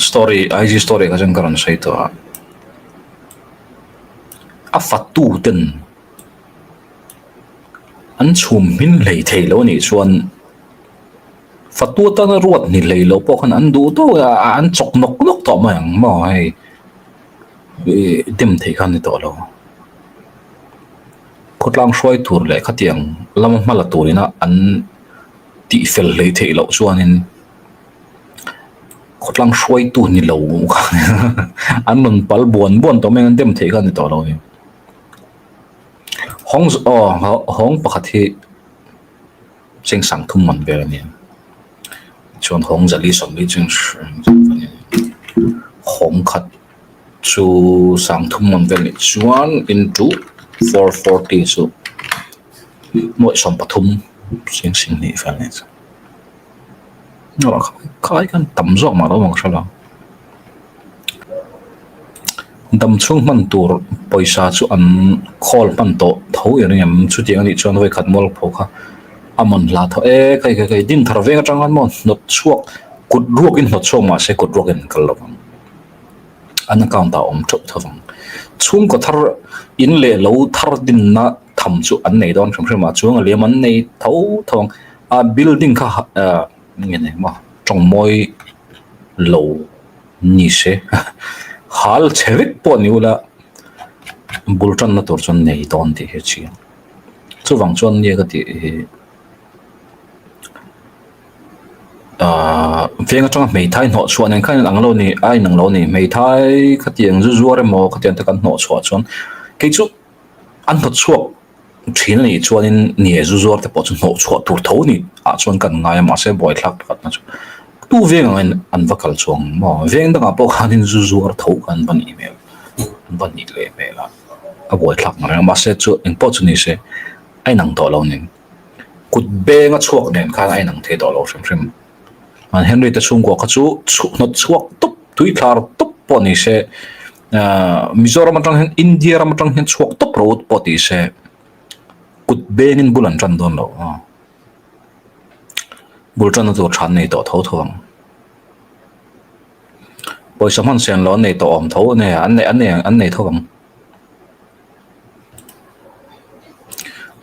story IG story ka jang karon sai to a fatu ten an chum min lei thei lo ni chuan fatu ta na ruat ni lei lo po khan an du to an chok nok nok to ma yang mo hai dem thei khan ni to lo khotlang shoi tur le khatiang lam mala turina an ti fel lei thei lo chuanin khotlang shoi tu ni lo an nun pal bon to men dem thei khan ni to lo hong pakhat hi sing sang thum man ber ani chuan hong zali som li chung hong khat chu sang thum man ber ni chuan into 440 so moi som pathum sing ni fa ni nó khai kan tam zo ma lo mong sala dam chung man tur poisa chu an khol man to tho yam chu tiang ni chuan hoi khat mol phoka amon la tho kai din thar venga changan mon not chuak kut ruak in not choma se kut ruak in kalawang an account ta om thop thawang chung ko thar in le lo thar din na tham chu an nei don thum ma chung le man nei tho thawang a building kha ngene ma trong moi lo ni se hal chevik po niula bultan na tor chon nei don ti he chi chu wang chon ye ga ti venga chang mei thai no chuan an khan ang lo ni ai nang lo ni mei thai khatiang zu zuar mo khatian ta kan no chua chon ke chu an thot chuak thina ni chuan in ni zu zuar te po chu no chua tur tho ni a chuan kan ngai ma se boy thlak pat na chu tu venga an vakal chong mo veng da po khanin zu zuar tho kan ban email ban ni le me la a boy thlak na ma se chu in po chu ni se ai nang to lo ning kut benga chuak nen khan ai nang the to lo shrim an Henry ta chung ko kha chu not chuak top tui thar top po ni se Mizoram atang hen India ram atang hen chuak top road po ti se kut bengin bulan tran don lo bul tran to than nei to tho thong poi samhan sen lo nei to om tho ne an nei thong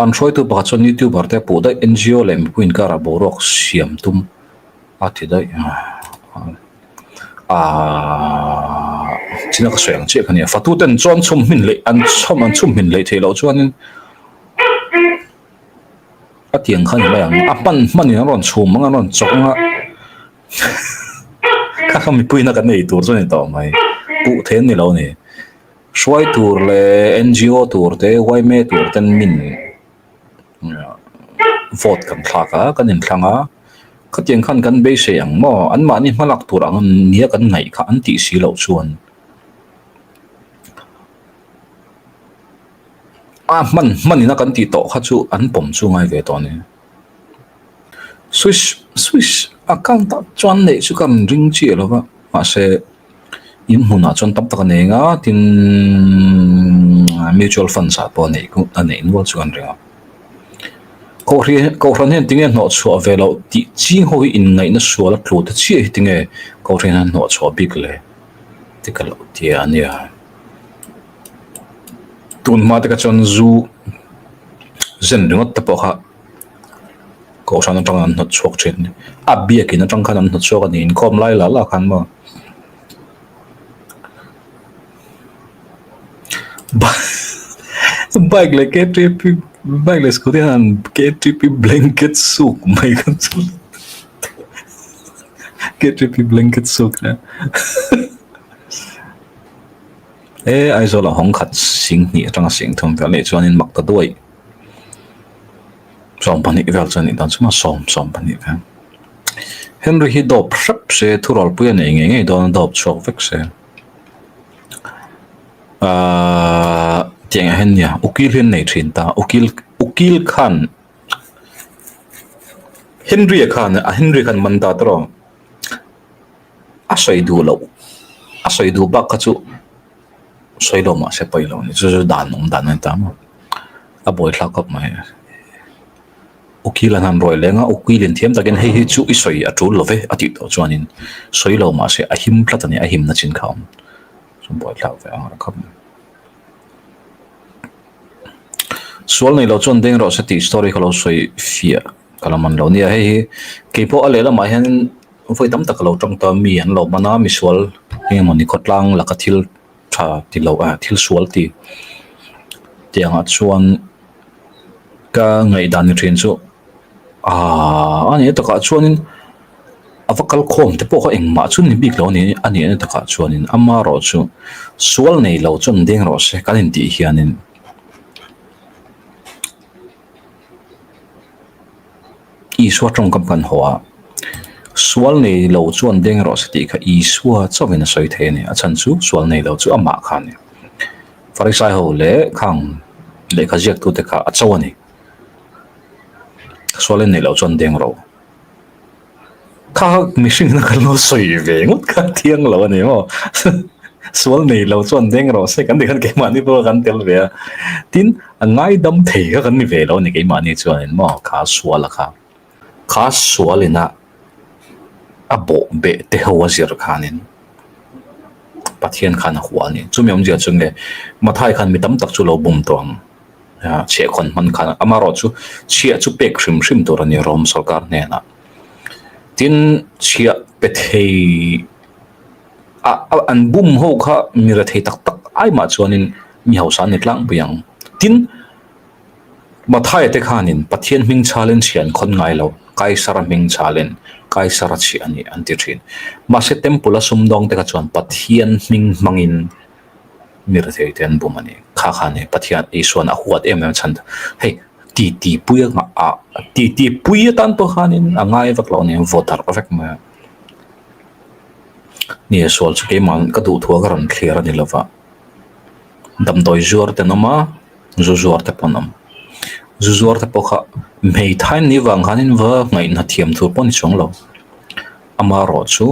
an troi tu ba chon YouTube arte pu da NGO lem kuin kara borok siam tum ati dai china ka soyang che khania fatu ten chon chum min le an chum min le thelo chuanin atiang khan ba yang apan mani ron chum manga ron choknga ka kham mi puina ka nei tur chon to mai pu then ni lo ni swai tur le NGO tur te wai me tur ten min vote kan thlaka kan in thlanga khatiang khan kan be se yang mo an ma ni malak tur ang nia kan ngai kha an ti si lo chuan man ni na kan ti to kha chu an pom chu ngai ve to ni swish account ta chuan nei chu kan ring chi lo ba ma se in huna chon tap ta ne nga tin mutual fund sa po nei ku ane inwal chu kan ringa ko ran hen tinge no chu avelo ti chi hoi in ngai na suala tlu ta chi tinge ko ran no chu big le tikal ti ania tun ma ta ka chon zu zen ringot ta po kha ko san tang an no chok chen a bia ki na tang khan an no chok ani in kom lai la khan ma bike like KTP bike les ko dian KTP blanket souk my god KTP blanket souk na ai zo la hong khat sing ni tang sing thom ka le chuan in mak ta doi som pani vel chuan in dan chuma som pani ka Henry hi dop shrap se thurol pu ne nge don dop chok vek se tiang hen ya ukil hen nei thin ta ukil khan Henry khan manda tro a soi du ba ka chu soi lo ma se pai lo ni chu dan ta ma a boy thla kap mai ukilan han roi lenga ukilin thiam takin hei chu isoi a tul love ati to chuanin soilo ma se a him platani a him na chin kham som boy tlaw ve ang kham sual nei lo chon deng ro se ti story khalo soi fia kalaman lo nia hei kepo alela ma hen voi tam tak lo tong ta mi an lo mana mi sual nge moni khotlang lakathil tha ti lo a thil sual ti tianga chuan ka ngai dan ni thin chu ani ta ka chuanin avakal khom te po kha engma chun ni bik lo ni ani ta ka chuanin ama ro chu sual nei lo chon deng ro se kanin ti hianin i suwa trong kam kan hoa sual nei lo chuan deng ro se ti kha i suwa chawin soi the ni a chan chu sual nei lo chu ama khan ni farisai ho le khang le kha jek tu te kha achawani sual nei lo chuan deng ro kha mishing na kalo soi ve ngot kha thiang lo ni mo sual nei lo chuan deng ro se kan de kan ke mani bo kan tel ve tin angai dam thei ka kan ni ve lo ni ke mani chuan mo kha sual kha sualina abo be te hawa zir khanin pathian khan huwa ni chumiam jia chunge mathai khan mi tam tak chu lo bum tong che khon man khan amaro chu chia chu pek shrim tur ani rom sarkar ne na tin chia pe thei an bum ho kha mi ra thei tak tak ai ma chuanin mi hausa ni tlang buyang tin mathai te khanin pathian ming chalen chian khon ngai lo kai sara ming chalen kai sara chi ani anti thin ma se tempula sumdong te ka chuan pathian ming mangin mir thei ten bumani kha khane pathian iswan a huat em chand hei ti puya nga ti puya tan po khanin angai vak lo ne voter perfect ma ni sol chu ke man ka du thua garan clear ani lova dam doi jor te noma zu jor te ponam zuzuar te pokha mei thain ni wang hanin wa ngai na thiam thur pon chong lo ama ro chu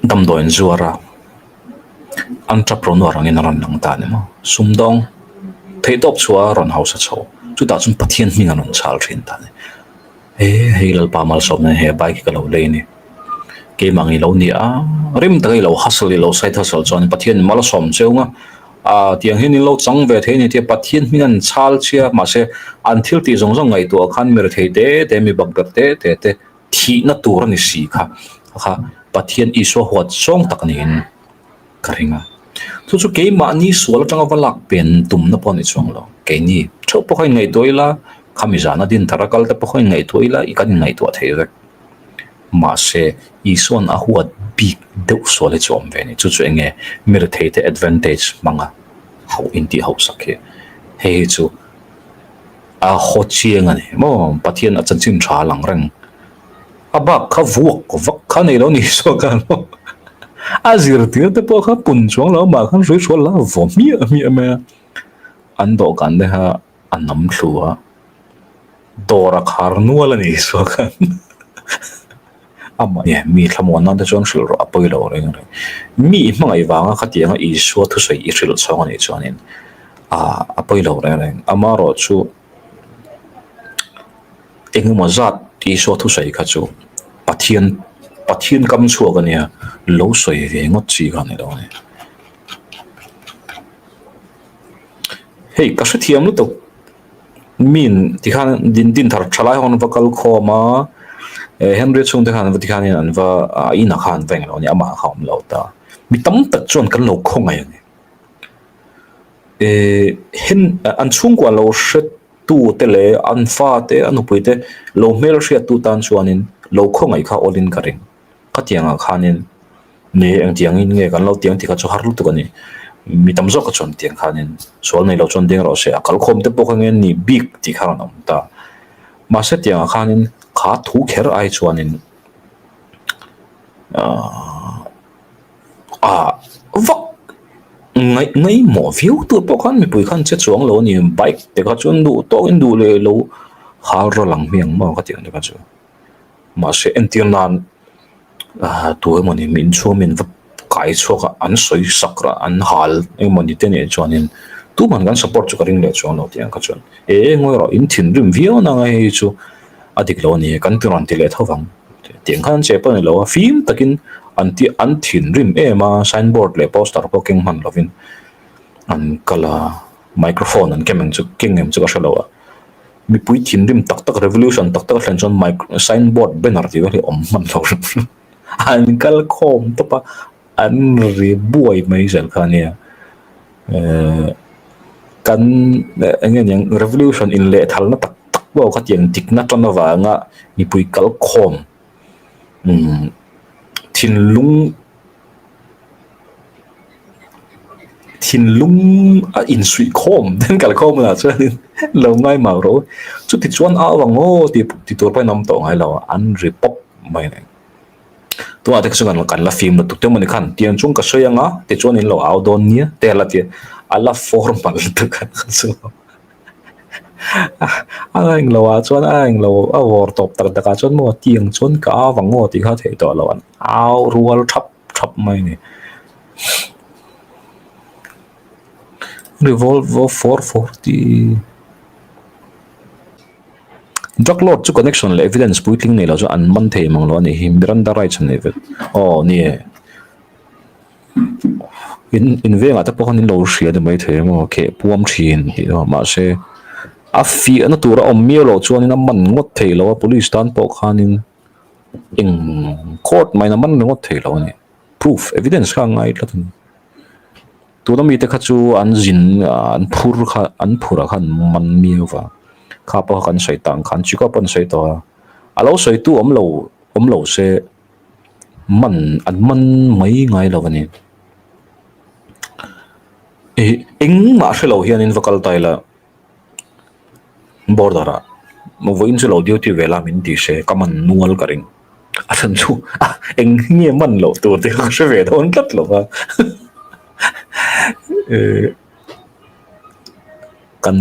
dam doin zuara entrepreneur angin ran lang ta ne mo sumdong theidop chua ron house a cho chu ta chun pathian hing anon chal thin ta ne heilal pamal som ne he bike ka lo le ni ke mangi lo ni a rim ta lo hustle lo side hustle chon pathian mal som cheunga tiang hin lo chang ve the ni te pathian minan chal chia ma se until ti zong zong ngai to khan mer the te mi bak dak te thi na tur ni si kha pathian iso hot song tak ni in karinga chu ke ma ni sual tang walak pen tum na pon ni chong lo ke ni tho po khoi ngai toila khamizana din tarakal te po khoi ngai toila ikan ngai to the ve ma se ison a huat big deuh sual chom ve ni chu enge mer the te advantage manga how inti how sakhe hei chu a ho chiang ani mo pathian a chan chin tha lang reng aba kha vuak ko vak kha nei lo ni so kan mo azir tir te po kha pun chong lo ma khan roi chol la vo mi me an do kan de ha anam thluwa dora khar nuala ni so kan ama ye mi thamon na chon shil ro apoi lo reng mi mangai wanga khatianga I so thu sei I shil chong ani chonin apoi lo reng ama ro chu engma zat I so thu sei kha chu pathian kam chu ga nia lo soi ve ngot chi ga ne lo ne hei ka thiam lu to min ti khan din thar thalai hon vakal khoma Henry chung te khan vatikan an va ina khan veng lo ni ama kham lo ta mi tam tak chon kan lo khong ai ni hen an chung kwa lo shet tu te le an fa te anu puite lo mel ria tu tan chuanin lo khong ai kha olin karing khatianga khanin ne ang tiang in nge kan lo tiang ti kha chu har lu tu ni mi tam zo ka chon tiang khanin sol nei lo chon ding ro se akal khom te pokang ni big ti kha nam ta ma se tiang khanin kha thu kher ai chuanin vak ngai mo view tu pokhan mi pui khan che chuang lo ni bike te kha chun du to in du le lo har ro lang miang ma ka tiang de ka chu ma se entianan tu mo ni min chu min va kai choka an soi sakra an hal e mo ni te ne chuanin tu man kan support chu karing le chuan lo tiang ka chuan ngoi ro in thin rim vio na ngai chu adik lo ni kan turan ti le thawang tiang khan che pa ni lo film takin an thin rim ma signboard le poster po keng man lovin an kala microphone an kemeng chu kengem chu ka shalo mi pui thin rim tak tak revolution tak tak hlen chon signboard banner ti ve om man lo an kal khom to pa an ri buai mai zel khania kan engen yang revolution in le thal na tak tak bo kha tiang tik na ton wa nga mi pui kal khom thin lung in sui khom den kal khom la chuan lo ngai ma ro chu ti chuan a wango ti tur pai nam to ngai lo an ri pop mai ne tu a te chuan kan la film tu te mani khan tiang chung ka soyanga te chuan in lo au don nia te la ti ala formal tu kan chu anh lo chuan anh lo a war top tak tak chuan mo tiang chuan ka wango ti kha the to lo an au rual thap mai ne Revolver 440 drug lord chu connection le evidence puitling nei lo chu an man thei mang lo ni him Miranda rights ne vet ni in venga ta pokhan in lo hria de mai the mo ke puam thin hi ma se a fi an tura om mi lo chuan in man ngot thei lo police tan po khanin in court mai na man ngot thei lo ni proof evidence kha ngai tlatun tu mi te kha chu an jin an phura khan man mi wa kha pa kan sai tang khan chi ko pon sai to alo sai tu om lo se man mai ngai lo ni eng ma se lo hian in vocal taila bordara mo voin se lo duty vela min ti se kaman nual karing asan chu eng nge man lo tu te kha se ve don kat lo ba kan